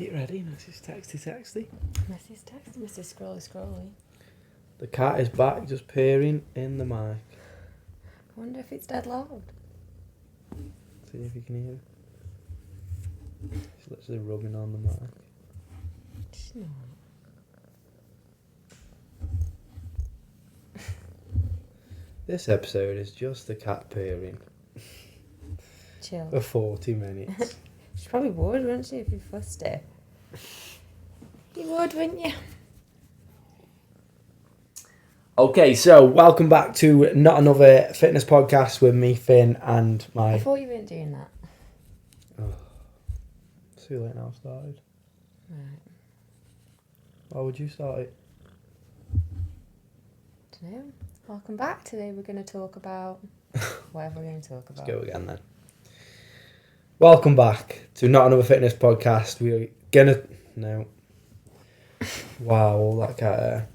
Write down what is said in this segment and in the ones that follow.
Get ready, Mrs. Texty. Mrs. Text, Mrs. Scrolly. The cat is back, just purring in the mic. I wonder if it's dead loud. See if you can hear it. She's literally rubbing on the mic. She's not. This episode is just the cat purring Chill. for 40 minutes. She probably would, wouldn't she, if you fussed her? You would, wouldn't you? Okay, so welcome back to Not Another Fitness Podcast with me, Finn, and I my... thought you weren't doing that. It's too late now, I've started. Right. Why would you start it? Dunno. Welcome back. Today we're going to talk about whatever we're going to talk about. Let's go again then. Welcome back to Not Another Fitness Podcast. We're gonna... No. Wow, all that cat hair.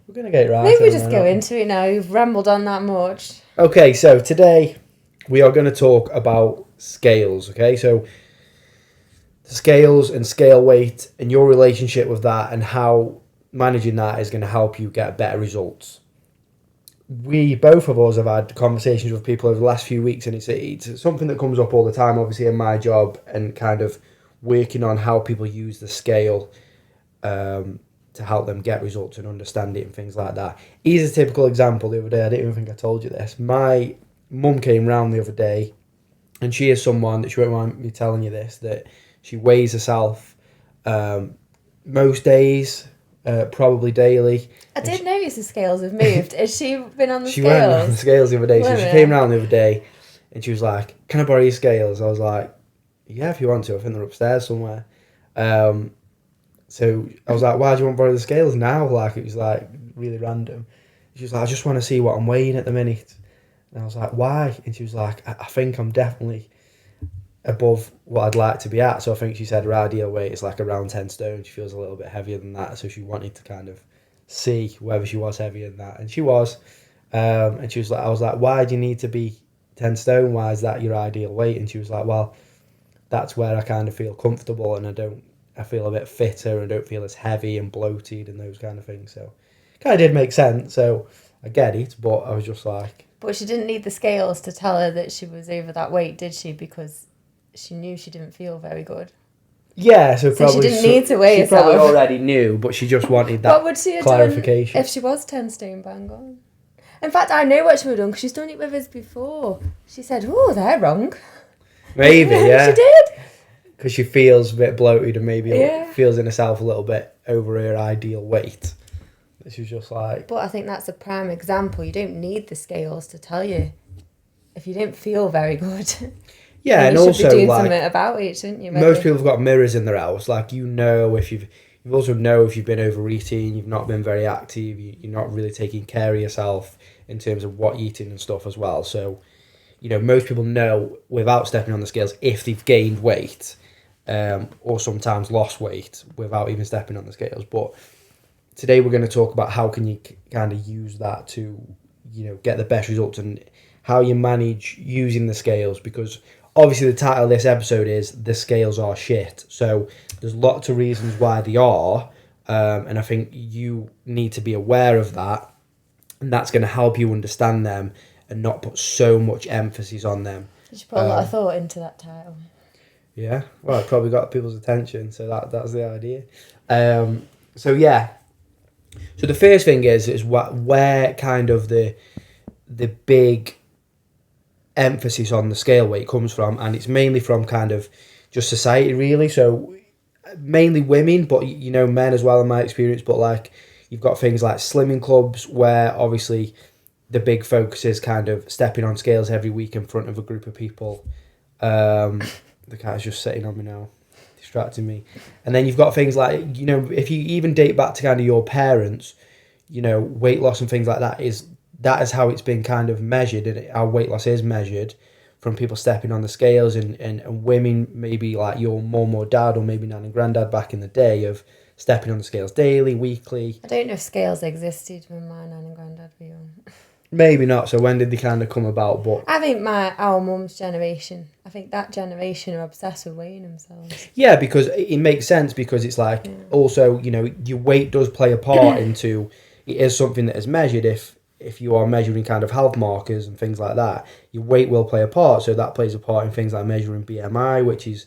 We're going to get it right. Maybe we just go into it now. You've rambled on that much. Okay, so today we are going to talk about scales, okay? So scales and scale weight and your relationship with that and how managing that is going to help you get better results. We, both of us, have had conversations with people over the last few weeks, and it's something that comes up all the time, obviously, in my job, and kind of working on how people use the scale to help them get results and understand it and things like that. Here's a typical example. The other day, I didn't even think I told you this. My mum came round the other day, and she is someone that she won't mind me telling you this, that she weighs herself most days, probably daily. I did notice the scales have moved. Has she been on the She scales? went on the scales the other day. So she came round the other day, and she was like, "Can I borrow your scales?" I was like, "Yeah, if you want to. I think they're upstairs somewhere." So I was like, "Why do you want to borrow the scales now?" Like, it was like really random. She was like, "I just want to see what I'm weighing at the minute." And I was like, "Why?" And she was like, I think I'm definitely above what I'd like to be at." So I think she said her ideal weight is like around 10 stone. She feels a little bit heavier than that. So she wanted to kind of see whether she was heavier than that. And she was. And she was like, I was like, "Why do you need to be 10 stone? Why is that your ideal weight?" And she was like, "Well, that's where I kind of feel comfortable, and I feel a bit fitter and don't feel as heavy and bloated and those kind of things." So it kind of did make sense. So I get it, but I was just like... But she didn't need the scales to tell her that she was over that weight, did she? Because she knew she didn't feel very good. Yeah, so probably... she didn't need to weigh herself. She probably already knew, but she just wanted that what would she have clarification. done if she was 10 stone bang on? In fact, I know what she would have done, because she's done it with us before. She said, "Oh, they're wrong." Maybe, yeah. She did. Because she feels a bit bloated and maybe Yeah. feels in herself a little bit over her ideal weight. She was just like... But I think that's a prime example. You don't need the scales to tell you if you don't feel very good. Yeah, and you should also be doing like something about it, shouldn't you? Maybe? Most people have got mirrors in their house. Like, you know, if you also know if you've been overeating, you've not been very active, you're not really taking care of yourself in terms of what you're eating and stuff as well. So, you know, most people know without stepping on the scales if they've gained weight, or sometimes lost weight without even stepping on the scales. But today we're going to talk about how can you kind of use that to, you know, get the best results and how you manage using the scales, because obviously the title of this episode is "The Scales Are Shit." So there's lots of reasons why they are, and I think you need to be aware of that, and that's going to help you understand them and not put so much emphasis on them. You should put a lot of thought into that title. Yeah, well, it probably got people's attention, so that's the idea. So yeah, so the first thing is where kind of the big emphasis on the scale weight comes from, and it's mainly from kind of just society, really. So mainly women, but you know, men as well in my experience. But like, you've got things like slimming clubs where obviously the big focus is kind of stepping on scales every week in front of a group of people. The cat's just sitting on me now, distracting me. And then you've got things like, you know, if you even date back to kind of your parents, you know, weight loss and things like that is how it's been kind of measured, and how weight loss is measured from people stepping on the scales, and women, maybe like your mum or dad, or maybe nan and granddad back in the day, of stepping on the scales daily, weekly. I don't know if scales existed when my nan and granddad were young. Maybe not. So when did they kind of come about? But I think our mum's generation, I think that generation are obsessed with weighing themselves. yeah, because it makes sense, because it's like, also, you know, your weight does play a part into, it is something that is measured. If you are measuring kind of health markers and things like that, your weight will play a part. So that plays a part in things like measuring BMI, which is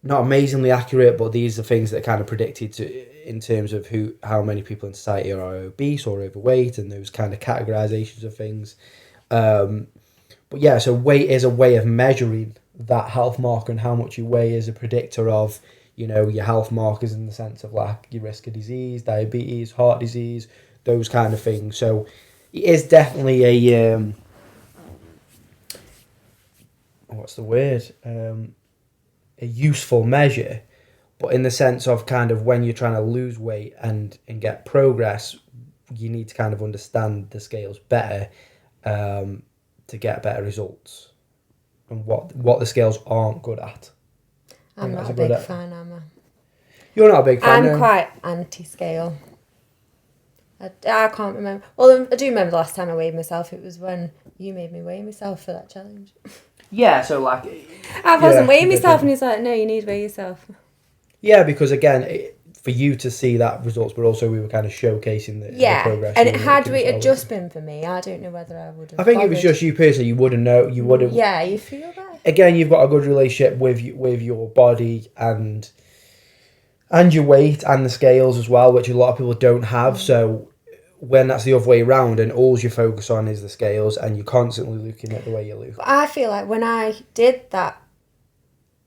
not amazingly accurate, but these are things that are kind of predicted in terms of how many people in society are obese or overweight, and those kind of categorizations of things. But yeah, so weight is a way of measuring that health marker, and how much you weigh is a predictor of, you know, your health markers in the sense of like your risk of disease, diabetes, heart disease, those kind of things. So it is definitely a what's the word? A useful measure, but in the sense of kind of when you're trying to lose weight and get progress, you need to kind of understand the scales better, to get better results, and what the scales aren't good at. I'm not a big fan, am I? You're not a big fan. I'm quite anti-scale. I can't remember. Well, I do remember the last time I weighed myself. It was when you made me weigh myself for that challenge. Yeah, so like... I wasn't weighing myself, and he's like, no, you need to weigh yourself. Yeah, because again, for you to see that results, but also we were kind of showcasing the progress. And had it just been for me, I don't know whether I would have I think bothered. it was just you personally, you wouldn't know, you would have... Yeah, you feel that? Again, you've got a good relationship with your body and your weight and the scales as well, which a lot of people don't have, so... When that's the other way around and all you focus on is the scales and you're constantly looking at the way you look. I feel like when I did that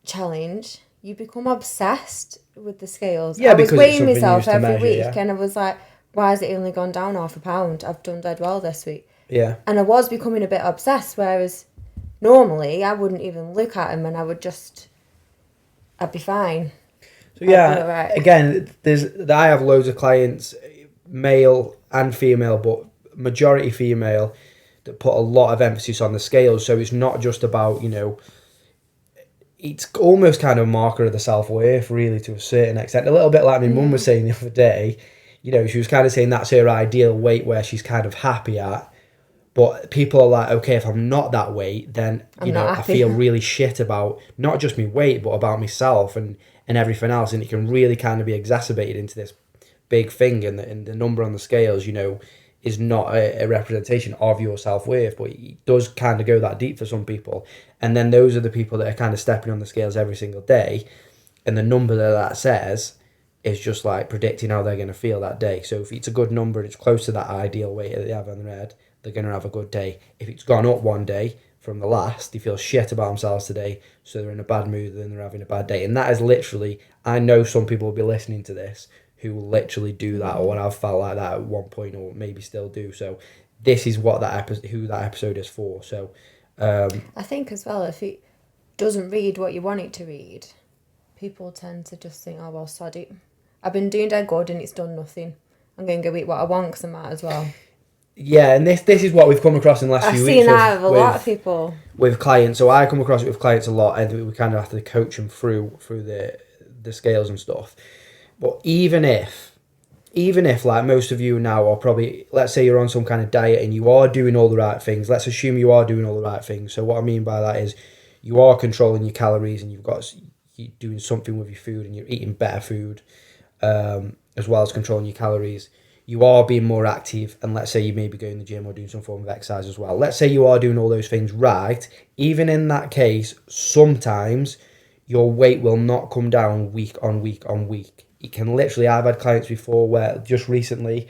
challenge, you become obsessed with the scales. Yeah, I was because weighing myself every measure, week, yeah. and I was like, why has it only gone down half a pound? I've done dead well this week. Yeah. And I was becoming a bit obsessed, whereas normally I wouldn't even look at them and I'd be fine. So yeah, right. Again, I have loads of clients, male and female, but majority female, that put a lot of emphasis on the scales. So it's not just about, you know, it's almost kind of a marker of the self-worth, really, to a certain extent. A little bit like my mum was saying the other day, you know, she was kind of saying that's her ideal weight where she's kind of happy at. But people are like, okay, if I'm not that weight, then, you know, I feel really shit about not just my weight, but about myself and everything else. And it can really kind of be exacerbated into this big thing, and the number on the scales, you know, is not a representation of your self-worth, but it does kind of go that deep for some people. And then those are the people that are kind of stepping on the scales every single day, and the number that says is just like predicting how they're going to feel that day. So if it's a good number and it's close to that ideal weight that they have on their head, they're going to have a good day. If it's gone up one day from the last, they feel shit about themselves today, so they're in a bad mood, then they're having a bad day. And that is literally, I know some people will be listening to this who will literally do that, or I've felt like that at one point, or maybe still do. So this is what who that episode is for. So I think as well, if it doesn't read what you want it to read, people tend to just think, oh well, sod it, I've been doing dead good and it's done nothing, I'm going to go eat what I want because I might as well. Yeah, and this is what we've come across in the last few weeks. I've seen that with a lot of people. With clients, so I come across it with clients a lot, and we kind of have to coach them through the scales and stuff. But even if like most of you now are probably, let's say you're on some kind of diet and you are doing all the right things, let's assume you are doing all the right things. So what I mean by that is you are controlling your calories and you're doing something with your food and you're eating better food, as well as controlling your calories. You are being more active, and let's say you may be going to the gym or doing some form of exercise as well. Let's say you are doing all those things right. Even in that case, sometimes your weight will not come down week on week on week. It can literally, I've had clients before where just recently,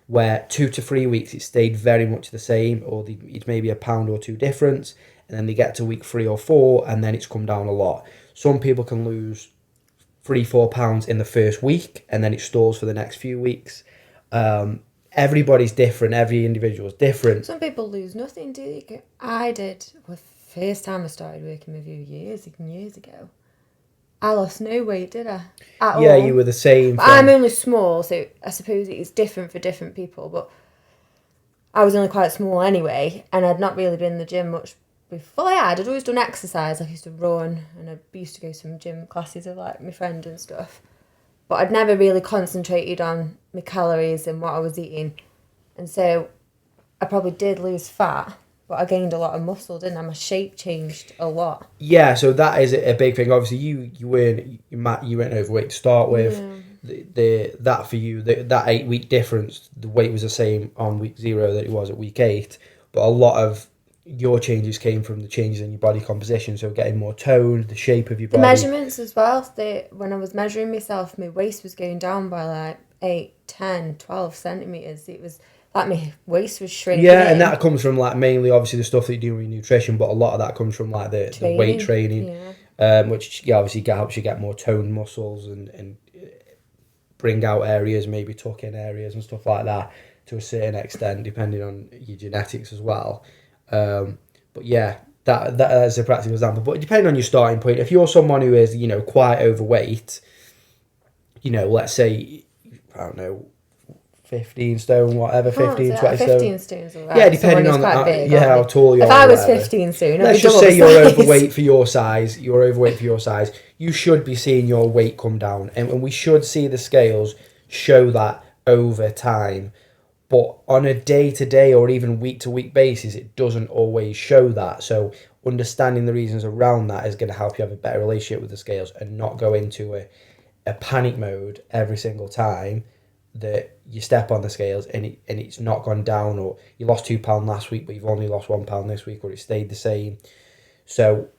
where 2 to 3 weeks it stayed very much the same, or it's maybe a pound or two difference, and then they get to week 3 or 4 and then it's come down a lot. Some people can lose 3-4 pounds in the first week and then it stalls for the next few weeks. Everybody's different, every individual is different. Some people lose nothing, do they? I did the first time I started working with you years and years ago. I lost no weight, did I? At Yeah, all. you were the same. I'm only small, so I suppose it's different for different people, but I was only quite small anyway, and I'd not really been in the gym much before. I'd always done exercise. I used to run, and I used to go to some gym classes with like my friend and stuff. But I'd never really concentrated on my calories and what I was eating. And so I probably did lose fat, but I gained a lot of muscle, didn't I? My shape changed a lot. Yeah, so that is a big thing. Obviously, you weren't overweight to start with. Yeah. The that for you, that 8 week difference, the weight was the same on week 0 that it was at week 8, but a lot of your changes came from the changes in your body composition. So getting more toned, the shape of your The body. measurements as well. When I was measuring myself, my waist was going down by like 8, 10, 12 centimetres. It was like my waist was shrinking. Yeah, and that comes from like mainly obviously the stuff that you do with your nutrition, but a lot of that comes from like the weight training, which obviously helps you get more toned muscles and bring out areas, maybe tuck in areas and stuff like that to a certain extent, depending on your genetics as well. But yeah, that is a practical example. But depending on your starting point, if you're someone who is, quite overweight, let's say, I don't know, 15 stone, whatever, 15, 20 stone. 15 stone's alright. Yeah, depending on how tall you are. If I was 15 stone, let's just say you're overweight for your size. You're overweight for your size. You should be seeing your weight come down, and we should see the scales show that over time. But on a day-to-day or even week-to-week basis, it doesn't always show that. So understanding the reasons around that is going to help you have a better relationship with the scales and not go into a panic mode every single time that you step on the scales and it's not gone down, or you lost £2 last week but you've only lost £1 this week, or it stayed the same. So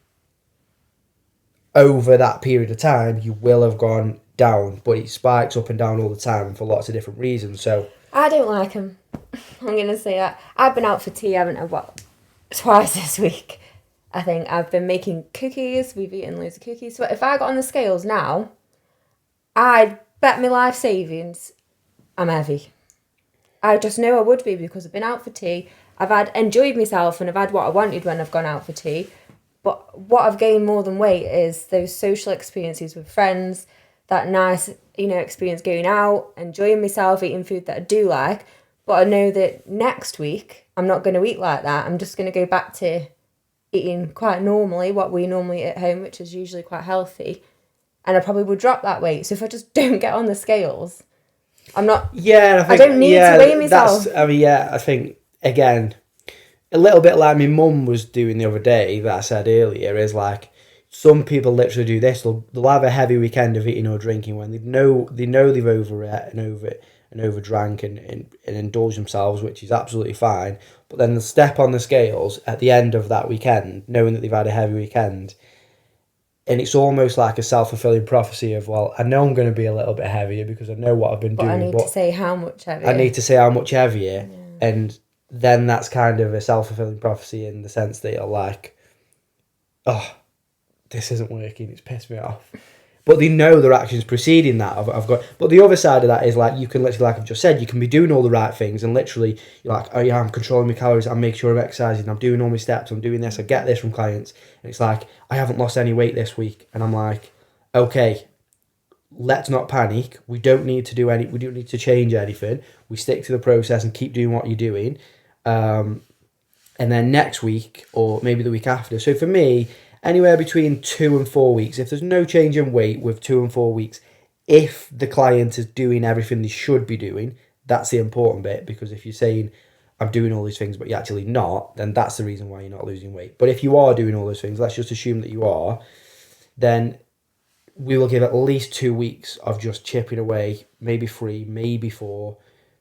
over that period of time you will have gone down, but it spikes up and down all the time for lots of different reasons. So I don't like them. I'm going to say that. I've been out for tea, haven't I? Twice this week. I think I've been making cookies. We've eaten loads of cookies. So if I got on the scales now, I'd bet my life savings I'm heavy. I just know I would be, because I've been out for tea. I've enjoyed myself and I've had what I wanted when I've gone out for tea. But what I've gained more than weight is those social experiences with friends, that nice, experience going out, enjoying myself, eating food that I do like. But I know that next week I'm not going to eat like that. I'm just going to go back to eating quite normally, what we normally eat at home, which is usually quite healthy. And I probably would drop that weight. So if I just don't get on the scales, I'm not... Yeah, I don't need to weigh myself. I think, again, a little bit like my mum was doing the other day that I said earlier, is like, some people literally do this. They'll have a heavy weekend of eating or drinking when they know they've overeaten and overdrank and indulged themselves, which is absolutely fine. But then they'll step on the scales at the end of that weekend, knowing that they've had a heavy weekend. And it's almost like a self-fulfilling prophecy of, well, I know I'm going to be a little bit heavier because I know what I've been doing. I need to say how much heavier. I need to say how much heavier. Yeah. And then that's kind of a self-fulfilling prophecy in the sense that you're like, oh, this isn't working, it's pissed me off. But they know their actions preceding that. But the other side of that is like, you can literally, like I've just said, you can be doing all the right things and literally you're like, oh yeah, I'm controlling my calories, I'm making sure I'm exercising, I'm doing all my steps, I'm doing this, I get this from clients. And it's like, I haven't lost any weight this week. And I'm like, okay, let's not panic. We don't need to change anything. We stick to the process and keep doing what you're doing. And then next week, or maybe the week after. So for me, anywhere between 2 and 4 weeks, if there's no change in weight with 2 and 4 weeks, if the client is doing everything they should be doing, that's the important bit. Because if you're saying, I'm doing all these things, but you're actually not, then that's the reason why you're not losing weight. But if you are doing all those things, let's just assume that you are, then we will give at least 2 weeks of just chipping away, maybe 3, maybe 4,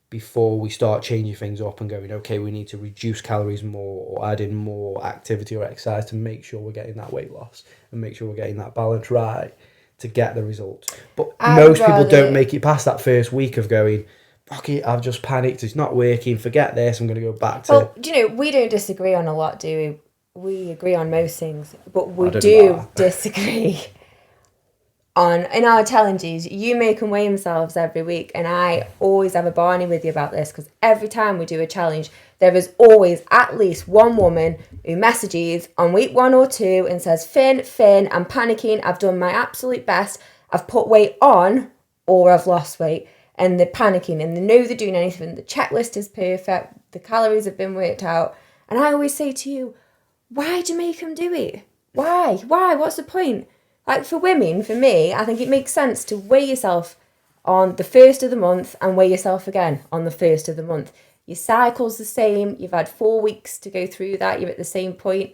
before we start changing things up and going, okay, we need to reduce calories more or add in more activity or exercise to make sure we're getting that weight loss and make sure we're getting that balance right to get the results. But most people don't make it past that first week of going, fuck it, I've just panicked, it's not working, forget this, I'm going to go back to... Well, we don't disagree on a lot, do we? We agree on most things, but we do disagree in our challenges. You make them weigh themselves every week, and I always have a Barney with you about this, because every time we do a challenge, there is always at least one woman who messages on week 1 or 2 and says, Finn, I'm panicking, I've done my absolute best, I've put weight on or I've lost weight, and they're panicking and they know they're doing anything, the checklist is perfect, the calories have been worked out, and I always say to you, why do you make them do it? Why? What's the point? Like for women, for me, I think it makes sense to weigh yourself on the 1st of the month and weigh yourself again on the 1st of the month. Your cycle's the same. You've had 4 weeks to go through that. You're at the same point.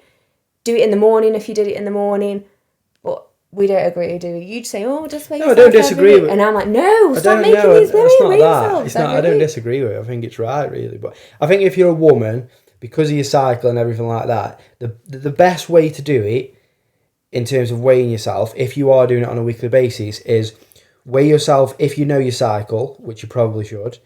Do it in the morning if you did it in the morning. But we don't agree, do we? You'd say, oh, just weigh No, I yourself don't disagree every with. week. And I'm like, no, I stop don't making know. these women It's not weigh that. themselves It's not. I every don't week. disagree with it. I think it's right, really. But I think if you're a woman, because of your cycle and everything like that, the best way to do it, in terms of weighing yourself, if you are doing it on a weekly basis, is weigh yourself if you know your cycle, which you probably should.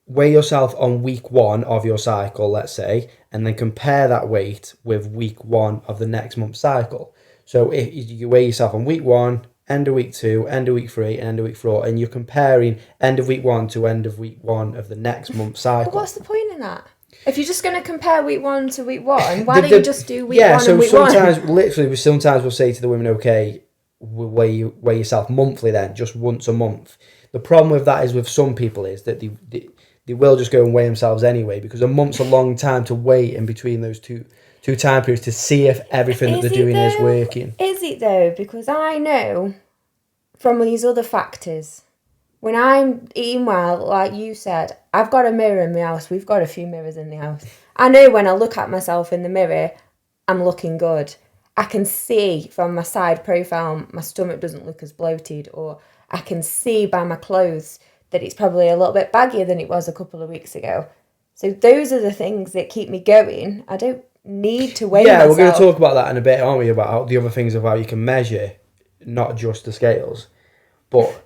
Weigh yourself on week 1 of your cycle, let's say, and then compare that weight with week 1 of the next month's cycle. So if you weigh yourself on week 1, end of week 2, end of week 3, and end of week 4, and you're comparing end of week 1 to end of week 1 of the next month's cycle. But what's the point in that? If you're just going to compare week 1 to week 1, why don't you just do week 1 so and week sometimes, 1? literally, sometimes we'll say to the women, okay, we'll weigh yourself monthly then, just once a month. The problem with that is with some people is that they will just go and weigh themselves anyway, because a month's a long time to wait in between those two time periods to see if everything that they're doing is working. Is it though? Because I know from these other factors, when I'm eating well, like you said, I've got a mirror in my house. We've got a few mirrors in the house. I know when I look at myself in the mirror, I'm looking good. I can see from my side profile, my stomach doesn't look as bloated, or I can see by my clothes that it's probably a little bit baggier than it was a couple of weeks ago. So those are the things that keep me going. I don't need to weigh myself. We're going to talk about that in a bit, aren't we? About the other things of how you can measure, not just the scales. But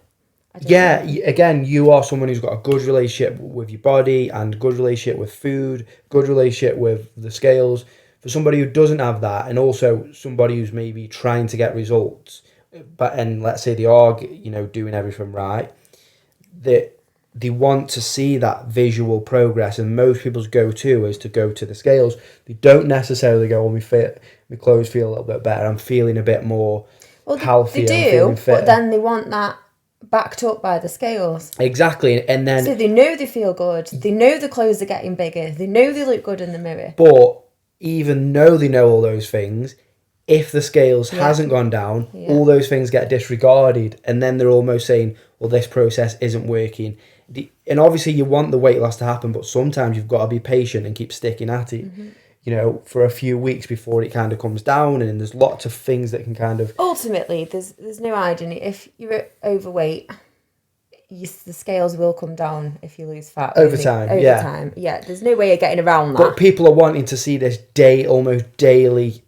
again, you are someone who's got a good relationship with your body and good relationship with food, good relationship with the scales. For somebody who doesn't have that, and also somebody who's maybe trying to get results, and let's say they are, doing everything right, that they want to see that visual progress, and most people's go-to is to go to the scales. They don't necessarily go, my clothes feel a little bit better, I'm feeling a bit more healthier, they I'm feeling do, fitter. but then they want that backed up by the scales. Exactly, and then... So they know they feel good, they know the clothes are getting bigger, they know they look good in the mirror. But even though they know all those things, if the scales hasn't gone down, all those things get disregarded, and then they're almost saying, well, this process isn't working. And obviously you want the weight loss to happen, but sometimes you've got to be patient and keep sticking at it, for a few weeks before it kind of comes down, and there's lots of things that can kind of... Ultimately, there's no hiding it. If you're overweight, the scales will come down if you lose fat. Over time. Yeah, there's no way of getting around that. But people are wanting to see this almost daily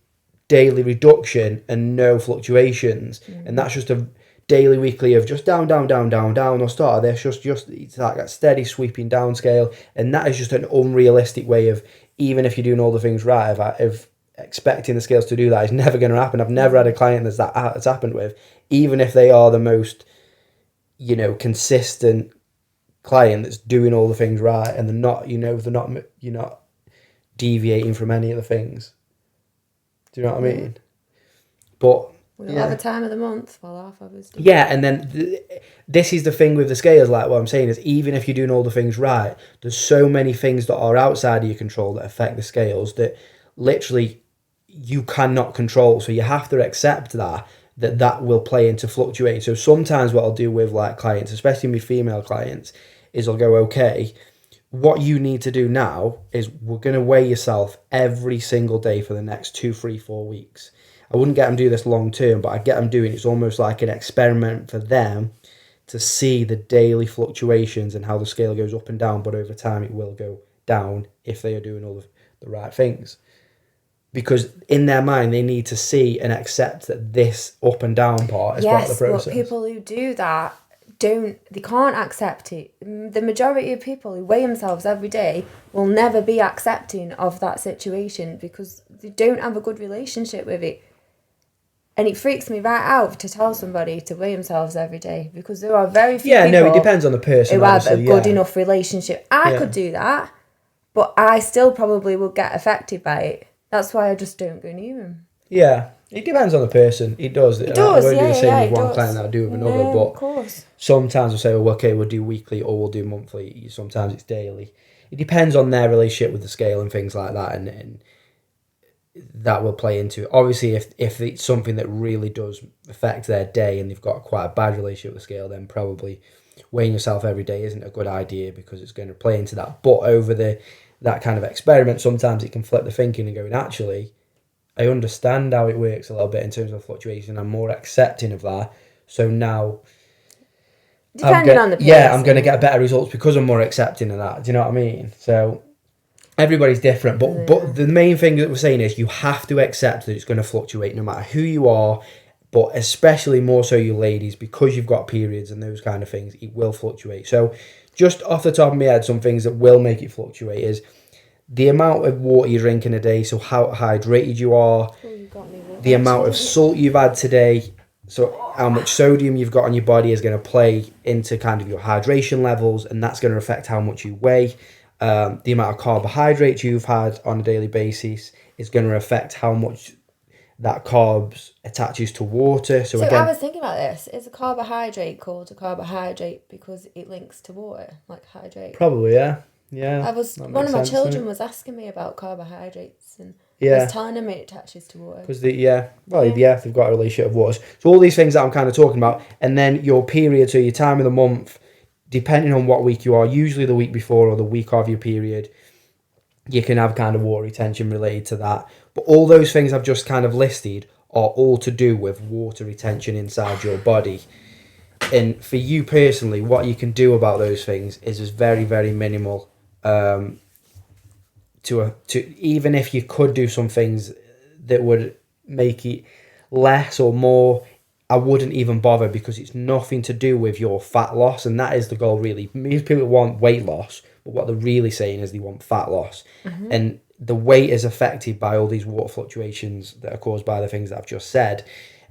reduction and no fluctuations, and that's just a daily, weekly of just down, or start of this, just it's like that steady sweeping down scale, and that is just an unrealistic way of, even if you're doing all the things right, of expecting the scales to do that is never going to happen. I've never had a client that's happened with, even if they are the most, consistent client that's doing all the things right, and you're not deviating from any of the things. Do you know what I mean? But we'll have a time of the month while half of us do. Yeah, and then this is the thing with the scales, like what I'm saying is, even if you're doing all the things right, there's so many things that are outside of your control that affect the scales that literally you cannot control. So you have to accept that will play into fluctuating. So sometimes what I'll do with like clients, especially my female clients, is I'll go, okay, what you need to do now is we're going to weigh yourself every single day for the next 2, 3, 4 weeks. I wouldn't get them do this long term, but I get them doing it. It's almost like an experiment for them to see the daily fluctuations and how the scale goes up and down, but over time it will go down if they are doing all the right things. Because in their mind, they need to see and accept that this up and down part is part of the process. Yes, but people who do that, they can't accept it. The majority of people who weigh themselves every day will never be accepting of that situation because they don't have a good relationship with it. And it freaks me right out to tell somebody to weigh themselves every day, because there are very few people it depends on the person who have a good enough relationship. I could do that, but I still probably would get affected by it. That's why I just don't go near them. Yeah, it depends on the person. It does. It does, I won't do the same with one does. client that I do with another, No, but of course. sometimes I'll say, well, okay, we'll do weekly or we'll do monthly. Sometimes it's daily. It depends on their relationship with the scale and things like that, and that will play into it. Obviously, if it's something that really does affect their day and they've got quite a bad relationship with the scale, then probably weighing yourself every day isn't a good idea because it's going to play into that. But over that kind of experiment, sometimes it can flip the thinking and going, actually, I understand how it works a little bit in terms of fluctuation. I'm more accepting of that. So now, Depending on the person. yeah, I'm going to get better results because I'm more accepting of that. Do you know what I mean? So everybody's different, but the main thing that we're saying is you have to accept that it's going to fluctuate no matter who you are, but especially more so you ladies, because you've got periods and those kind of things, it will fluctuate. So just off the top of my head, some things that will make it fluctuate is the amount of water you drink in a day, so how hydrated you are, the amount of salt you've had today, so how much sodium you've got on your body is going to play into kind of your hydration levels, and that's going to affect how much you weigh. The amount of carbohydrates you've had on a daily basis is going to affect how much that carbs attaches to water. So again, I was thinking about this. Is a carbohydrate called a carbohydrate because it links to water, like hydrate? Probably, yeah. Yeah. One of my children was asking me about carbohydrates, and I was telling him it attaches to water. Because they've got a relationship with water. So all these things that I'm kind of talking about, and then your period, so your time of the month, depending on what week you are, usually the week before or the week of your period, you can have kind of water retention related to that. But all those things I've just kind of listed are all to do with water retention inside your body. And for you personally, what you can do about those things is just very, very minimal. To even if you could do some things that would make it less or more, I wouldn't even bother, because it's nothing to do with your fat loss, and that is the goal really. Most people want weight loss, but what they're really saying is they want fat loss. Mm-hmm. And the weight is affected by all these water fluctuations that are caused by the things that I've just said,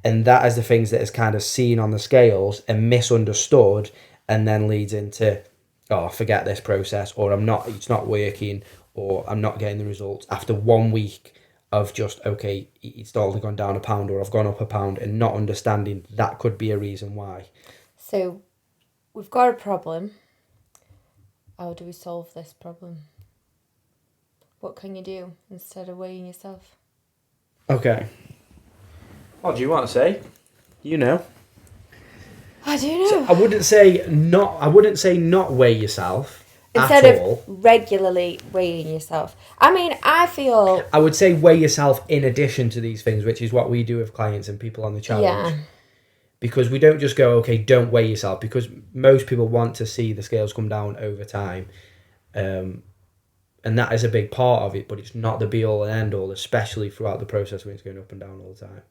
and that is the things that is kind of seen on the scales and misunderstood, and then leads into, oh, forget this process, or it's not working, or I'm not getting the results after 1 week of just, okay, it's only gone down a pound, or I've gone up a pound, and not understanding that could be a reason why. So we've got a problem. How do we solve this problem? What can you do instead of weighing yourself? Okay. What do you want to say? You know. I do know. So I wouldn't say not weigh yourself. Instead of regularly weighing yourself. I mean, I would say weigh yourself in addition to these things, which is what we do with clients and people on the challenge. Yeah. Because we don't just go, okay, don't weigh yourself, because most people want to see the scales come down over time. And that is a big part of it, but it's not the be all and end all, especially throughout the process when it's going up and down all the time.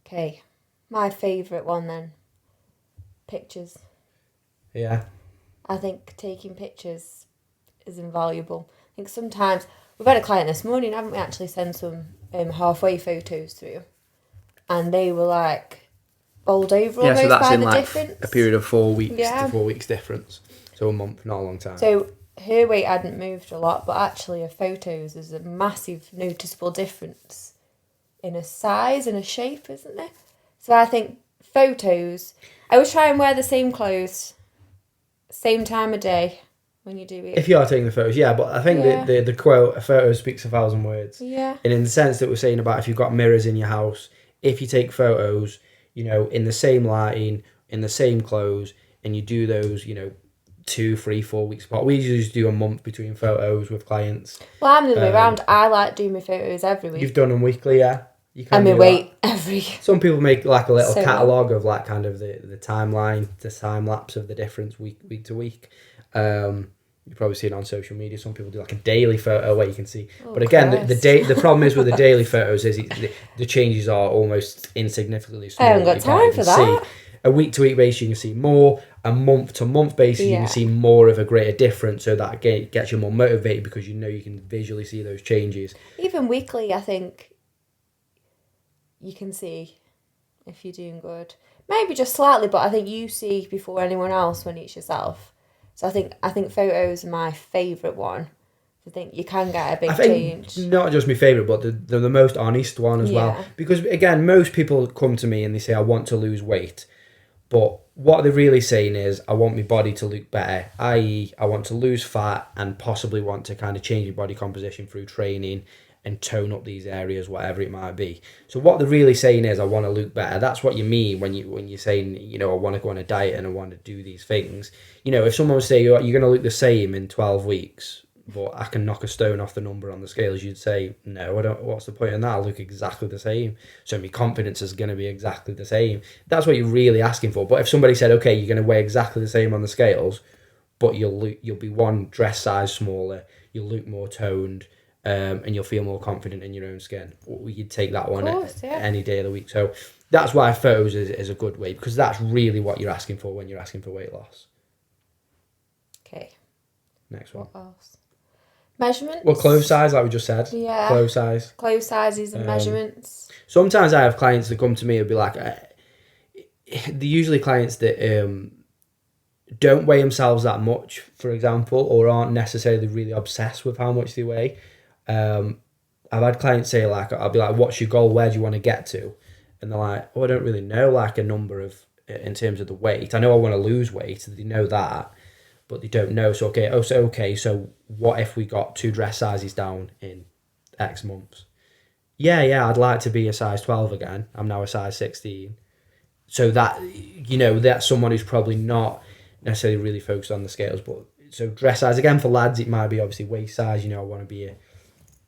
Okay. My favourite one then. Pictures. Yeah. I think taking pictures is invaluable. I think sometimes, we've had a client this morning, haven't we, actually sent some halfway photos through, and they were like bowled over almost so that's by in the like difference. A period of 4 weeks to 4 weeks difference. So a month, not a long time. So her weight hadn't moved a lot, but actually her photos is a massive noticeable difference in a size and a shape, isn't there? So I think photos, I always try and wear the same clothes, same time of day when you do it. If you are taking the photos, yeah, but I think the quote, a photo speaks 1,000 words. Yeah. And in the sense that we're saying about if you've got mirrors in your house, if you take photos, in the same lighting, in the same clothes, and you do those, 2, 3, 4 weeks apart. We usually just do a month between photos with clients. Well, I'm the other way around. I like doing my photos every week. You've done them weekly, yeah? You can and my weight every. Some people make like a little catalogue of like kind of the timeline, the time lapse of the difference week to week. You've probably seen it on social media. Some people do like a daily photo where you can see. But again, the problem is with the daily photos is the changes are almost insignificantly small. I haven't got time for that. A week to week basis you can see more. A month to month basis you can see more of a greater difference. So that gets you more motivated because you can visually see those changes. Even weekly, I think you can see if you're doing good. Maybe just slightly, but I think you see before anyone else when it's yourself. So I think photos are my favourite one. I think you can get a big change. Not just my favourite, but they're the most honest one as well. Because again, most people come to me and they say, I want to lose weight. But what they're really saying is, I want my body to look better, i.e. I want to lose fat and possibly want to kind of change my body composition through training and tone up these areas, whatever it might be. So what they're really saying is, I want to look better. That's what you mean when you're saying, you know, I want to go on a diet and I want to do these things. You know, if someone would say you're going to look the same in 12 weeks, but I can knock a stone off the number on the scales, you'd say, no, I don't. What's the point in that? I look exactly the same. So my confidence is going to be exactly the same. That's what you're really asking for. But if somebody said, okay, you're going to weigh exactly the same on the scales, but you'll be one dress size smaller, you'll look more toned, and you'll feel more confident in your own skin, you'd take that one any day of the week. So that's why photos is a good way, because that's really what you're asking for when you're asking for weight loss. Okay. Next one. What else? Measurements? Well, clothes size, like we just said. Yeah. Clothes size. Clothes sizes and measurements. Sometimes I have clients that come to me and be like, they're usually clients that don't weigh themselves that much, for example, or aren't necessarily really obsessed with how much they weigh. I've had clients say, like, I'll be like, what's your goal? Where do you want to get to? And they're like, oh, I don't really know, like, a number of, in terms of the weight. I know I want to lose weight. They know that, but they don't know. So, so what if we got 2 dress sizes down in X months? Yeah, I'd like to be a size 12 again. I'm now a size 16. So that, you know, that's someone who's probably not necessarily really focused on the scales. But so dress size, again, for lads, it might be obviously waist size. You know, I want to be a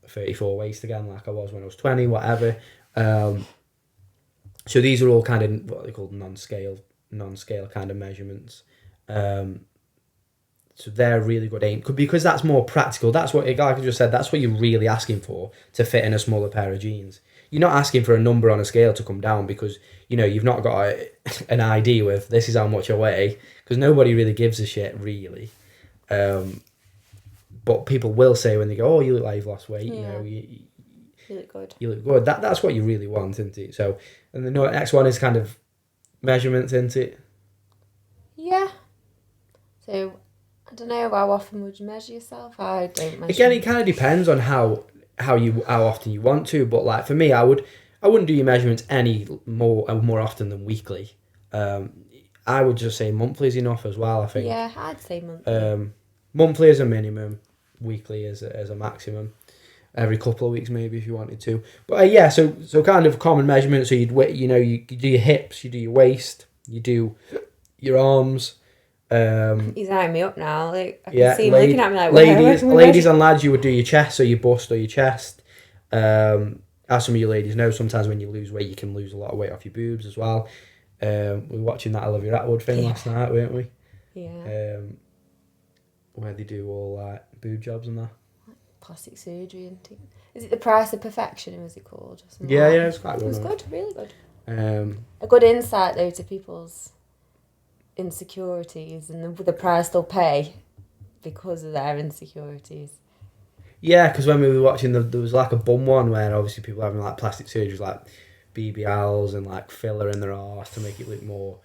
34 waist again, like I was when I was 20, whatever. So these are all kind of what they call non-scale kind of measurements. So they're a really good aim, because that's more practical. That's what, like I just said, that's what you're really asking for to fit in a smaller pair of jeans. You're not asking for a number on a scale to come down because, you know, you've not got an ID with this is how much I weigh, because nobody really gives a shit, really. But people will say when they go, oh, you look like you've lost weight, you know, you look good. You look good. That's what you really want, isn't it? So, and the next one is kind of measurements, isn't it? Yeah. So, I don't know, how often would you measure yourself? I don't measure. Again, it kind of depends on how often you want to, but like for me, I wouldn't do your measurements any more often than weekly. I would just say monthly is enough as well, I think. Yeah, I'd say monthly. Monthly is a minimum, weekly is a maximum. Every couple of weeks maybe if you wanted to. But yeah, so kind of common measurements. So you do your hips, you do your waist, you do your arms. He's eyeing me up now. Like I can see him looking at me like, ladies and lads, you would do your chest, so your bust or your chest. As some of you ladies know, sometimes when you lose weight, you can lose a lot of weight off your boobs as well. We were watching that Olivia Atwood thing last night, weren't we? Yeah. Where they do all like boob jobs and that. Plastic surgery and things. Is it The Price of Perfection, or was it called? Yeah, it's quite good. It was good, really good. A good insight though to people's insecurities and the price they'll pay because of their insecurities. Yeah, because when we were watching, there was like a bum one where obviously people having like plastic surgeries, like BBLs and like filler in their arse to make it look more,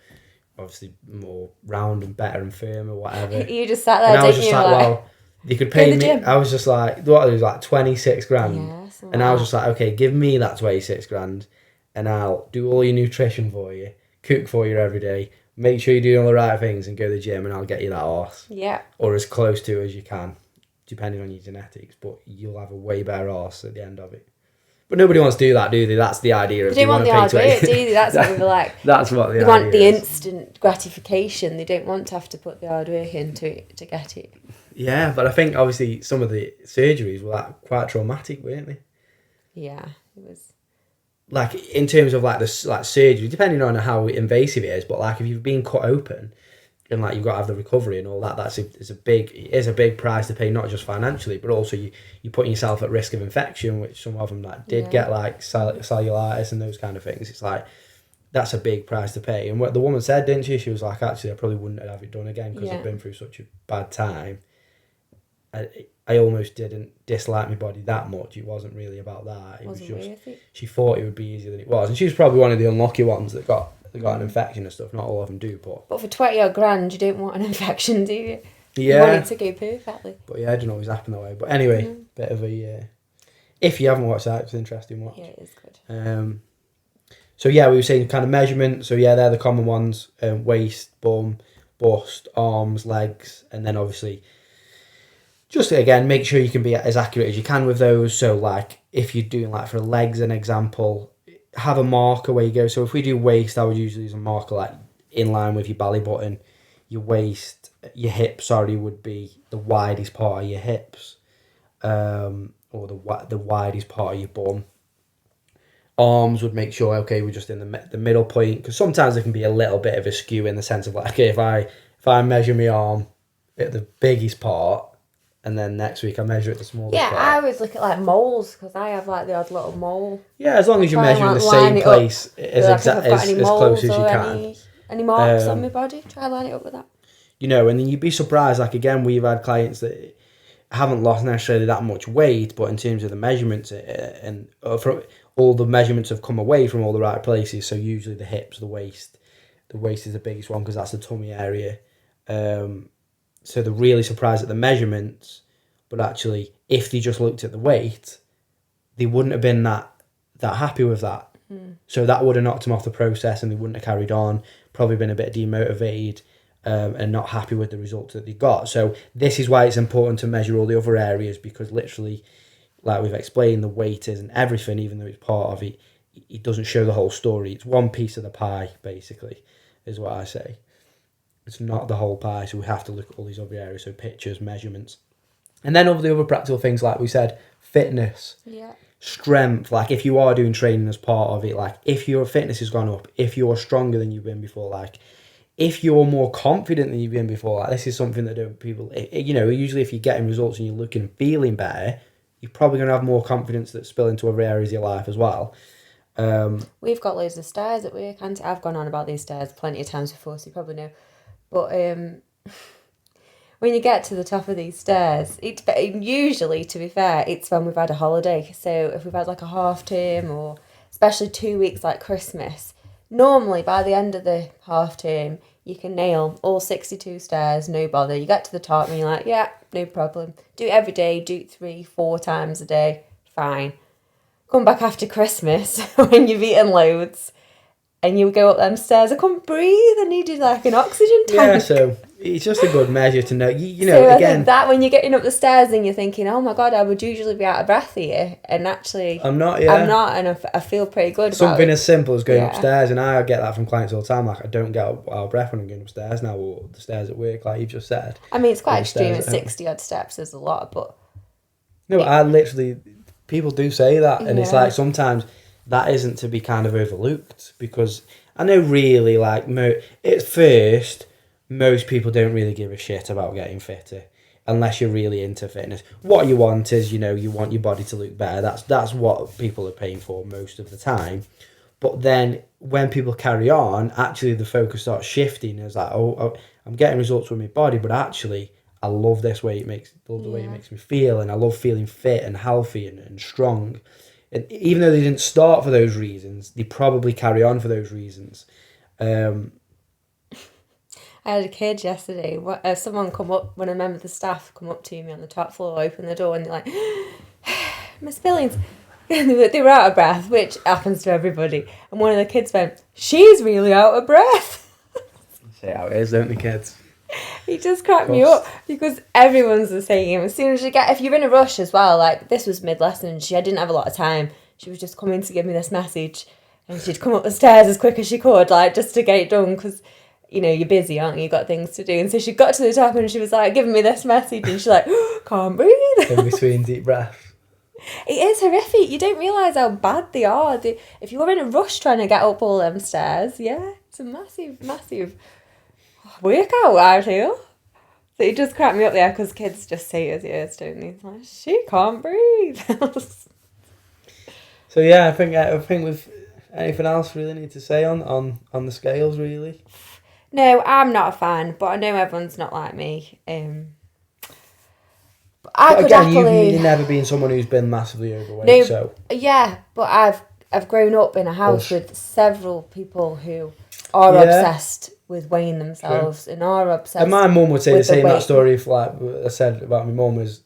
obviously more round and better and firm or whatever. You just sat there, and I was just like, well, they could pay me. I was just like, what? It was like 26 grand, and I was just like, okay, give me that 26 grand, and I'll do all your nutrition for you, cook for you every day, make sure you're doing all the right things, and go to the gym, and I'll get you that arse. Yeah. Or as close to as you can, depending on your genetics, but you'll have a way better arse at the end of it. But nobody wants to do that, do they? That's the idea. They don't want the hard work, do they? That's what we were like. That's what the idea is. They want the instant gratification. They don't want to have to put the hard work in to get it. Yeah, but I think obviously some of the surgeries were like quite traumatic, weren't they? Yeah, it was. Like in terms of like the like surgery, depending on how invasive it is, but like if you've been cut open and like you've got to have the recovery and all that, it is a big price to pay, not just financially, but also you're putting yourself at risk of infection, which some of them like did get like cellulitis and those kind of things. It's like that's a big price to pay. And what the woman said, didn't she? She was like, actually, I probably wouldn't have it done again because I've been through such a bad time. I almost didn't dislike my body that much. It wasn't really about that. It was just she thought it would be easier than it was, and she was probably one of the unlucky ones that got an infection and stuff. Not all of them do, but for 20 odd grand, you don't want an infection, do you? Yeah, you want it to go perfectly. But yeah, it doesn't always happen that way. But anyway, bit of a if you haven't watched that, it's an interesting watch. Yeah, it is good. So yeah, we were saying kind of measurement. So yeah, they're the common ones: waist, bum, bust, arms, legs, and then obviously just again, make sure you can be as accurate as you can with those. So like if you're doing like for legs, an example, have a marker where you go. So if we do waist, I would usually use a marker like in line with your belly button. Your waist, your hips, sorry, would be the widest part of your hips, or the widest part of your bum. Arms would make sure, okay, we're just in the middle point, because sometimes there can be a little bit of a skew in the sense of like, okay, if I measure my arm at the biggest part, and then next week I measure it the smallest part. Yeah, I always look at like moles, because I have like the odd little mole. Yeah, as long as you're measuring the same place as close as you can. Any marks on my body, try line it up with that. You know, and then you'd be surprised, like again, we've had clients that haven't lost necessarily that much weight, but in terms of the measurements, and from all the measurements have come away from all the right places. So usually the hips, the waist is the biggest one because that's the tummy area. So they're really surprised at the measurements, but actually if they just looked at the weight, they wouldn't have been that happy with that. So that would have knocked them off the process, and they wouldn't have carried on, probably been a bit demotivated, and not happy with the results that they got. So this is why it's important to measure all the other areas, because literally, like we've explained, the weight isn't everything, even though it's part of it. It doesn't show the whole story. It's one piece of the pie, basically, is what I say. It's not the whole pie, so we have to look at all these other areas, so pictures, measurements. And then over the other practical things, like we said, fitness. Yeah. Strength, like if you are doing training as part of it, like if your fitness has gone up, if you're stronger than you've been before, like if you're more confident than you've been before, like this is something that people, you know, usually if you're getting results and you're looking and feeling better, you're probably going to have more confidence that spill into other areas of your life as well. We've got loads of stairs at work, and I've gone on about these stairs plenty of times before, so you probably know. But when you get to the top of these stairs, it's usually, to be fair, it's when we've had a holiday. So if we've had like a half term, or especially 2 weeks like Christmas, normally by the end of the half term, you can nail all 62 stairs, no bother. You get to the top and you're like, yeah, no problem. Do it every day, do it 3-4 times a day, fine. Come back after Christmas when you've eaten loads and you go up them stairs, I couldn't breathe, I needed like an oxygen tank. Yeah, so it's just a good measure to know, you know, so I again. think that when you're getting up the stairs and you're thinking, oh my God, I would usually be out of breath here, and actually I'm not, and I feel pretty good about something it. as simple as going upstairs, and I get that from clients all the time, like I don't get out of breath when I'm going upstairs now, or the stairs at work, like you've just said. I mean, it's quite extreme, at 60 odd steps is a lot, but... No, I literally, people do say that, and it's like sometimes that isn't to be kind of overlooked, because I know really, like, at first, most people don't really give a shit about getting fitter, unless you're really into fitness. What you want is, you know, you want your body to look better. That's what people are paying for most of the time. But then when people carry on, actually the focus starts shifting. It's like, oh, I'm getting results with my body, but actually I love this way. Love the way it makes me feel, and I love feeling fit and healthy and strong. And even though they didn't start for those reasons, they probably carry on for those reasons. I had a kid yesterday. Someone come up, when a member of the staff come up to me on the top floor, open the door, and they're like, Miss Billings. They were out of breath, which happens to everybody. And one of the kids went, she's really out of breath. Say how it is, don't they, kids? He just cracked me up, because everyone's the same. As soon as if you're in a rush as well, like this was mid-lesson, I didn't have a lot of time. She was just coming to give me this message, and she'd come up the stairs as quick as she could, like just to get it done, because, you know, you're busy, aren't you? You've got things to do. And so she got to the top and she was like giving me this message, and she's like, can't breathe. In between deep breaths. It is horrific. You don't realise how bad they are. If you're in a rush trying to get up all them stairs, it's a massive, massive workout, I feel. So it just cracked me up there, because kids just say it as it is, don't they? It's like, she can't breathe. So yeah, I think with anything else really need to say on the scales, really? No, I'm not a fan, but I know everyone's not like me. But again, you've never been someone who's been massively overweight, so... Yeah, but I've grown up in a house with several people who are obsessed with weighing themselves and are obsessed. And my mum would say the same. Weight. That story, if like I said about my mum, was,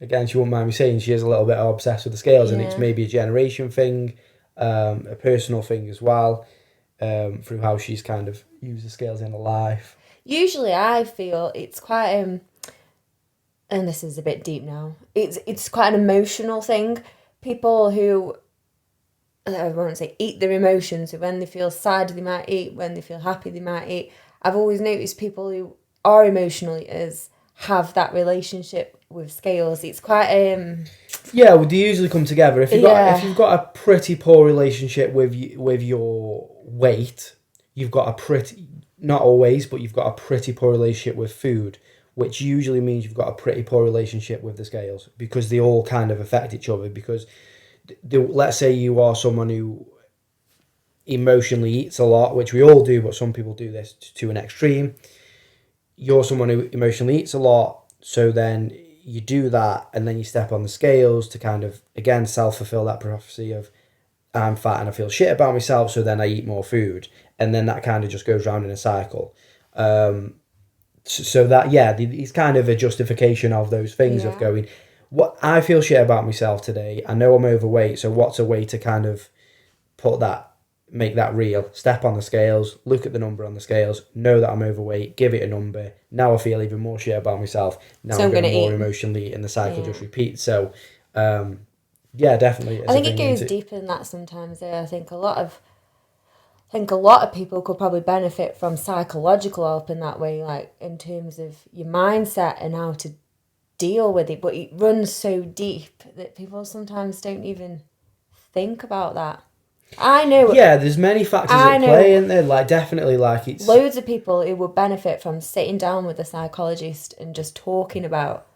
again, she wouldn't mind me saying, she is a little bit obsessed with the scales, and it's maybe a generation thing, a personal thing as well, through how she's kind of used the scales in her life. Usually I feel it's quite and this is a bit deep now, it's quite an emotional thing. People who, I won't say eat their emotions, so when they feel sad they might eat, when they feel happy they might eat. I've always noticed people who are emotional eaters have that relationship with scales. It's quite Yeah, well, they usually come together. If you've got a pretty poor relationship with your weight, you've got a pretty, not always, but you've got a pretty poor relationship with food, which usually means you've got a pretty poor relationship with the scales, because they all kind of affect each other. Because let's say you are someone who emotionally eats a lot, which we all do, but some people do this to an extreme. You're someone who emotionally eats a lot, so then you do that, and then you step on the scales to kind of, again, self-fulfill that prophecy of, I'm fat and I feel shit about myself, so then I eat more food, and then that kind of just goes round in a cycle. So that, yeah, it's kind of a justification of those things of going, what, I feel shit about myself today, I know I'm overweight, so what's a way to kind of make that real? Step on the scales, look at the number on the scales, know that I'm overweight, give it a number. Now I feel even more shit about myself. Now So I'm going to more eat. emotionally, and the cycle just repeats. So, yeah, definitely. I think it goes deeper than that sometimes. I think a lot of people could probably benefit from psychological help in that way, like in terms of your mindset and how to deal with it. But it runs so deep that people sometimes don't even think about that. I know. Yeah, there's many factors at play, and there, like, definitely, like, it's loads of people who would benefit from sitting down with a psychologist and just talking about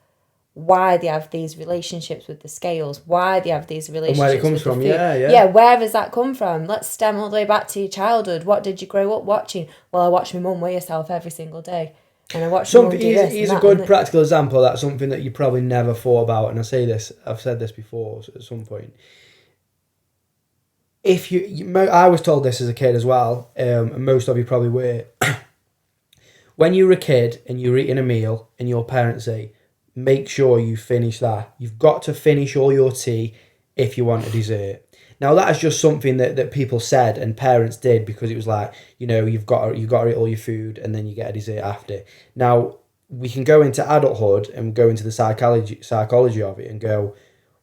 why they have these relationships with the scales, why they have these relationships and where it comes with from. the food. Yeah, where does that come from? Let's stem all the way back to your childhood. What did you grow up watching? Well, I watched my mum weigh herself every single day, and I watched my mum do this. He's a good practical example. That's something that you probably never thought about, and I've said this before at some point. If I was told this as a kid as well, and most of you probably were. When you were a kid and you're eating a meal and your parents say, make sure you finish that. You've got to finish all your tea if you want a dessert. Now that is just something that people said and parents did, because it was like, you've got to eat all your food and then you get a dessert after. Now we can go into adulthood and go into the psychology of it and go,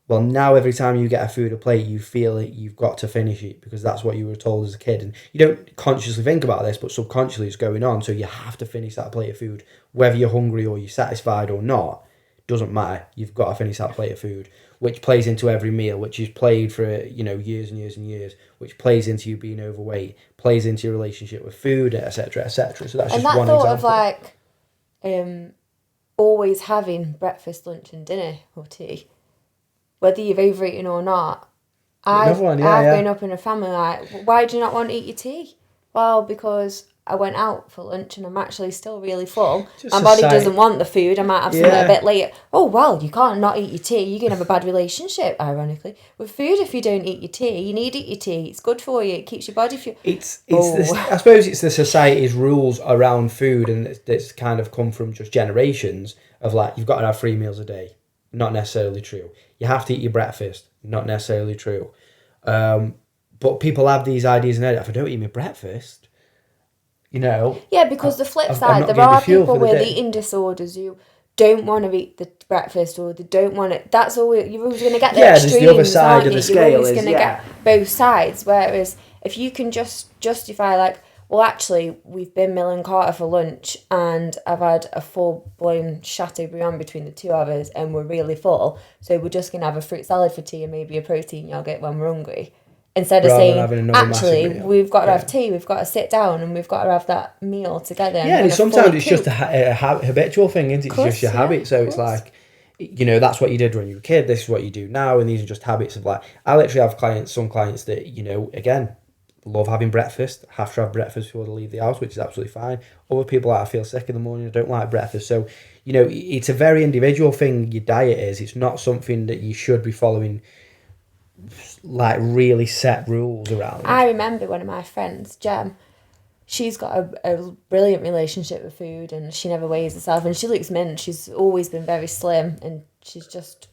well, now every time you get a food or plate, you feel it, you've got to finish it, because that's what you were told as a kid. And you don't consciously think about this, but subconsciously it's going on. So you have to finish that plate of food. Whether you're hungry or you're satisfied or not, doesn't matter. You've got to finish that plate of food, which plays into every meal, which is played for, years and years and years, which plays into you being overweight, plays into your relationship with food, etc., etc. So that's just one example. And that thought of, like, always having breakfast, lunch and dinner or tea, whether you've overeaten or not. I've grown up in a family like, why do you not want to eat your tea? Well, because I went out for lunch and I'm actually still really full. My body doesn't want the food. I might have something a bit later. Oh, well, you can't not eat your tea. You can have a bad relationship, ironically, with food if you don't eat your tea. You need to eat your tea. It's good for you. It keeps your body fuel. I suppose it's the society's rules around food, and it's kind of come from just generations of, like, you've got to have 3 meals a day. Not necessarily true. You have to eat your breakfast. Not necessarily true. But people have these ideas in their head. If I don't eat my breakfast, Yeah, because the flip side, there are people with eating disorders who don't want to eat the breakfast, or they don't want it. That's all. You're always going to get the extremes, there's the other side of the scale. You're always going to get both sides. Whereas if you can just justify, like, well, actually, we've been Mill & Carter for lunch and I've had a full-blown Chateaubriand between the two of us and we're really full, so we're just going to have a fruit salad for tea and maybe a protein yogurt when we're hungry. Instead of saying, actually, we've got to have tea, we've got to sit down and we've got to have that meal together. And sometimes it's just a habitual thing, isn't it? It's just your habit. So it's like, that's what you did when you were a kid, this is what you do now, and these are just habits of, like, I literally have some clients that, again, love having breakfast, have to have breakfast before they leave the house, which is absolutely fine. Other people, I feel sick in the morning, I don't like breakfast. So, it's a very individual thing, your diet is. It's not something that you should be following, like, really set rules around. I remember one of my friends, Jem, she's got a brilliant relationship with food and she never weighs herself and she looks mint. She's always been very slim and she's just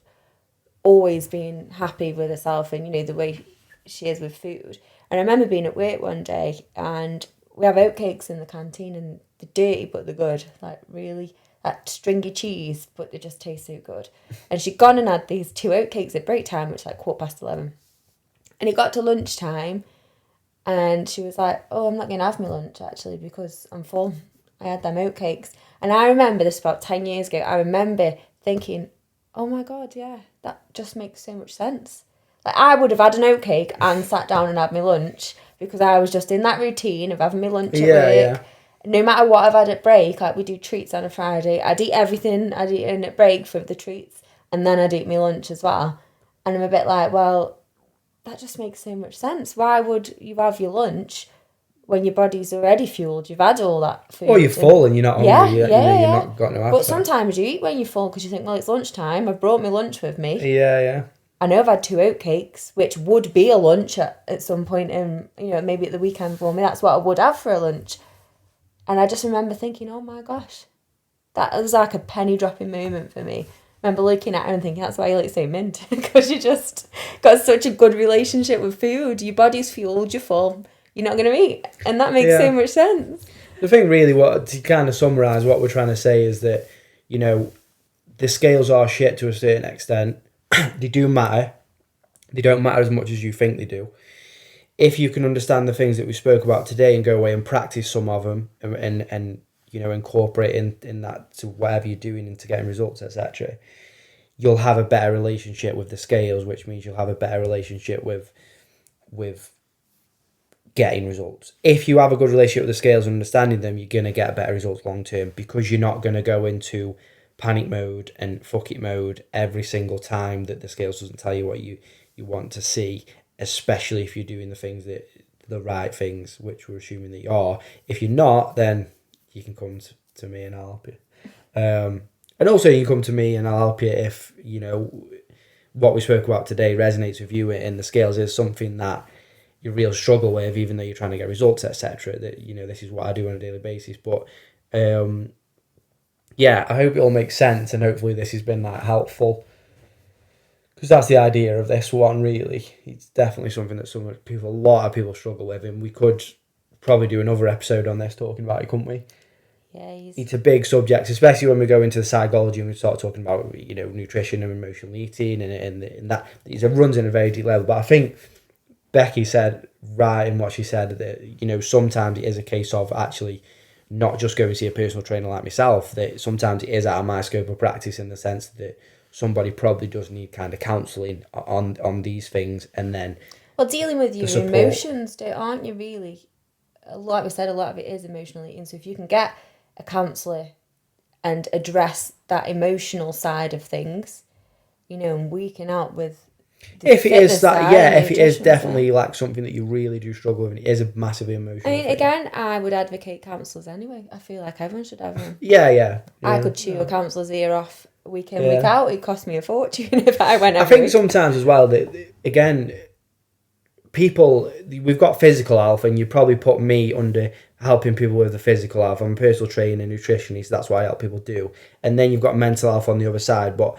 always been happy with herself and, the way she is with food. And I remember being at work one day and we have oatcakes in the canteen and they're dirty but they're good. Like, really, at stringy cheese, but they just taste so good. And she'd gone and had these 2 oatcakes at break time, which was like 11:15. And it got to lunchtime, and she was like, oh, I'm not going to have my lunch, actually, because I'm full. I had them oatcakes. And I remember this about 10 years ago. I remember thinking, oh my God, yeah, that just makes so much sense. Like, I would have had an oatcake and sat down and had my lunch because I was just in that routine of having my lunch at work. Yeah. No matter what I've had at break, like we do treats on a Friday, I'd eat everything I'd eaten at break for the treats, and then I'd eat my lunch as well. And I'm a bit like, well, that just makes so much sense. Why would you have your lunch when your body's already fueled? You've had all that food. Or you're full and you're not hungry. You're not got no appetite. But sometimes you eat when you're full because you think, well, it's lunchtime. I've brought my lunch with me. Yeah. I know I've had 2 oatcakes, which would be a lunch at some point in, maybe at the weekend for me. That's what I would have for a lunch. And I just remember thinking, oh my gosh, that was like a penny dropping moment for me. I remember looking at her and thinking, that's why you like so mint, because you just got such a good relationship with food. Your body's fueled, you're full, you're not going to eat. And that makes so much sense. The thing really, to kind of summarise what we're trying to say is that, the scales are shit to a certain extent. They do matter. They don't matter as much as you think they do. If you can understand the things that we spoke about today and go away and practice some of them and incorporate in that to whatever you're doing and to getting results, etc., you'll have a better relationship with the scales, which means you'll have a better relationship with getting results. If you have a good relationship with the scales and understanding them, you're going to get better results long term, because you're not going to go into panic mode and fuck it mode every single time that the scales doesn't tell you what you want to see, especially if you're doing the right things, which we're assuming that you are. If you're not, then you can come to me and I'll help you. And also you can come to me and I'll help you if, what we spoke about today resonates with you and the scales is something that you real struggle with, even though you're trying to get results, etc. That, this is what I do on a daily basis. But, I hope it all makes sense, and hopefully this has been helpful. Because that's the idea of this one, really. It's definitely something that a lot of people struggle with, and we could probably do another episode on this talking about it, couldn't we? Yeah, it's a big subject, especially when we go into the psychology and we start talking about nutrition and emotional eating, and that it runs in a very deep level. But I think Becky said right in what she said that sometimes it is a case of actually not just going to see a personal trainer like myself. That sometimes it is out of my scope of practice, in the sense that somebody probably does need kind of counselling on these things, and then dealing with your emotions, aren't you really? Like we said, a lot of it is emotional eating. So if you can get a counsellor and address that emotional side of things, and weaken out with if it is definitely like something that you really do struggle with, and it is a massively emotional thing. Again, I would advocate counsellors anyway. I feel like everyone should have one. Yeah. I could chew a counsellor's ear off week in, week out. It cost me a fortune if I went. I think sometimes as well that, again, we've got physical health, and you probably put me under helping people with the physical health. I'm a personal trainer, nutritionist. That's what I help people do. And then you've got mental health on the other side, but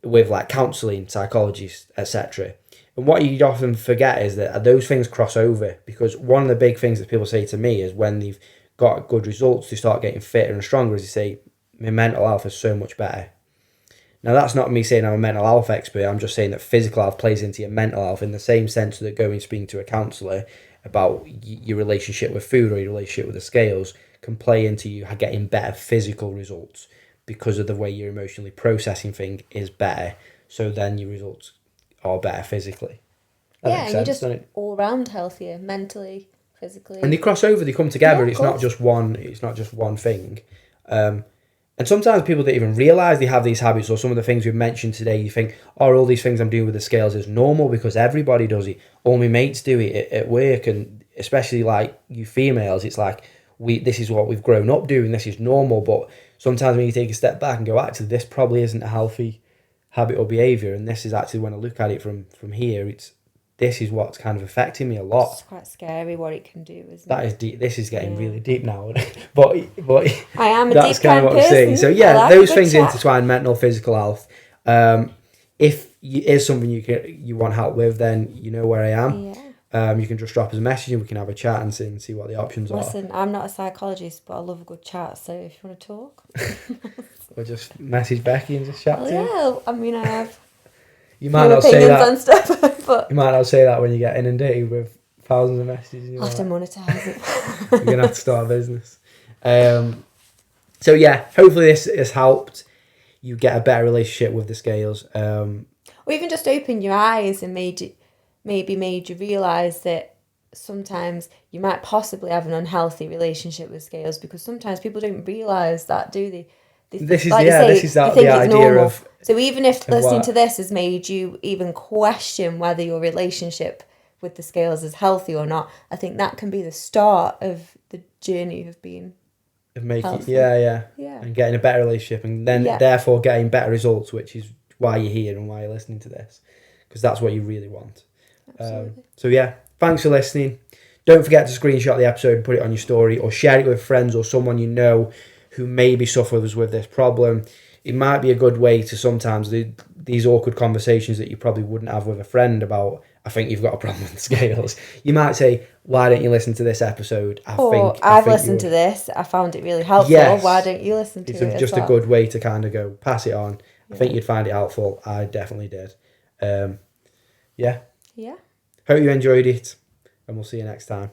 with counselling, psychologists, etc. And what you often forget is that those things cross over, because one of the big things that people say to me is when they've got good results, they start getting fitter and stronger, as they say, my mental health is so much better. Now, that's not me saying I'm a mental health expert. I'm just saying that physical health plays into your mental health, in the same sense that going speaking to a counsellor about your relationship with food or your relationship with the scales can play into you getting better physical results, because of the way you're emotionally processing things is better. So then your results are better physically. And you're just all round healthier, mentally, physically. And they cross over, they come together. It's not just one thing. And sometimes people don't even realise they have these habits, or some of the things we've mentioned today, you think, all these things I'm doing with the scales is normal because everybody does it. All my mates do it at work, and especially like you females, it's like, this is what we've grown up doing, this is normal. But sometimes when you take a step back and go, actually, this probably isn't a healthy habit or behaviour, and this is actually, when I look at it from here, this is what's kind of affecting me a lot. It's quite scary what it can do, isn't it? That is deep. This is getting really deep now. but I am a that's deep kind of what I'm saying. So those things intertwine: mental, physical health. If it is something you want help with, then you know where I am. You can just drop us a message and we can have a chat and see what the options are. Listen, I'm not a psychologist, but I love a good chat. So if you want to talk, Or just message Becky and just chat to you. yeah. I mean, I have You might few not say opinions that. on stuff, but You might not say that when you get inundated with thousands of messages. I'll have to monetize it. You're gonna have to start a business. So yeah, hopefully this has helped you get a better relationship with the scales. Or even just open your eyes and maybe made you realise that sometimes you might possibly have an unhealthy relationship with scales, because sometimes people don't realise that, do they? This is like you say, this is they the think it's idea normal. of. So even if listening what- to this has made you even question whether your relationship with the scales is healthy or not, I think that can be the start of the journey of being Of making, healthy. yeah, Yeah. and getting a better relationship, and then Yeah. therefore getting better results, which is why you're here and why you're listening to this, because that's what you really want. Absolutely. So yeah, thanks for listening. Don't forget to screenshot the episode and put it on your story, or share it with friends or someone you know who maybe suffers with this problem. It might be a good way to sometimes these awkward conversations that you probably wouldn't have with a friend about, I think you've got a problem with the scales. You might say, why don't you listen to this episode? I've listened to this. I found it really helpful. Yes. Why don't you listen to It's it? just as a well? good way to kind of go, pass it on. I think Yeah. you'd find it helpful. I definitely did. Yeah. Yeah. Hope you enjoyed it, and we'll see you next time.